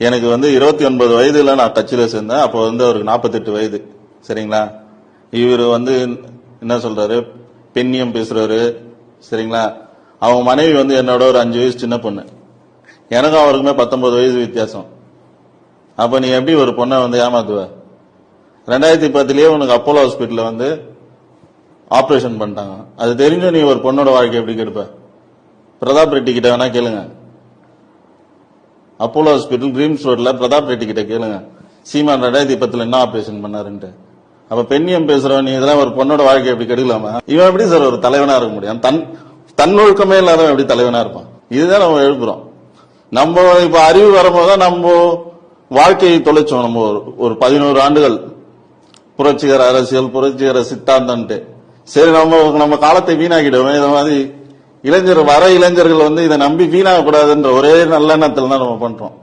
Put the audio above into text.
எனக்கு 29 வயதுல நான் கட்சியில சேர்ந்தேன். அப்போ அவருக்கு 48 வயது. சரிங்களா? இவர் என்ன சொல்றாரு, பெண்ணியம் பேசுறாரு. சரிங்களா? அவங்க மனைவி என்னோட ஒரு 5 வயசு சின்ன பொண்ணு. எனக்கும் அவருக்குமே 19 வயசு வித்தியாசம். அப்ப நீ எப்படி ஒரு பொண்ணை ஏமாத்துவ? 2010லயே உனக்கு அப்போலோ ஹாஸ்பிட்டல்ல ஆபரேஷன் பண்ணிட்டாங்க. அது தெரிஞ்சு நீ ஒரு பொண்ணோட வாழ்க்கை எப்படி கெடுப்ப? பிரதாப் ரெட்டி கிட்ட வேணா கேளுங்க. அப்போலோ ஹாஸ்பிட்டல் ட்ரீம்ஸ் ரோட்ல பிரதாப் ரெட்டி கிட்ட கேளுங்க, சீமான் 2010 என்ன ஆபரேஷன் பண்ணாருன்ட்டு. அப்ப பெண்ணியம் பேசுறவன் நீ இதெல்லாம் ஒரு பொண்ணோட வாழ்க்கை எப்படி கெடுக்கலாமா? இவன் எப்படி சார் ஒரு தலைவனா இருக்க முடியும்? தன்னொழுக்கமே இல்லாதவன் எப்படி தலைவனா இருப்பான்? இதுதான் நம்ம எழுப்புறோம். நம்ம இப்ப அறிவு வரும்போதுதான் நம்ம வாழ்க்கையை தொலைச்சோம். நம்ம ஒரு 11 ஆண்டுகள் புரட்சிகர அரசியல், புரட்சிகர சித்தாந்தம்ட்டு. சரி, நம்ம காலத்தை வீணாக்கிடுவோம். இத மாதிரி இளைஞர்கள் இதை நம்பி வீணாக கூடாதுன்ற ஒரே நல்லெண்ணத்துல தான் நம்ம பண்றோம்.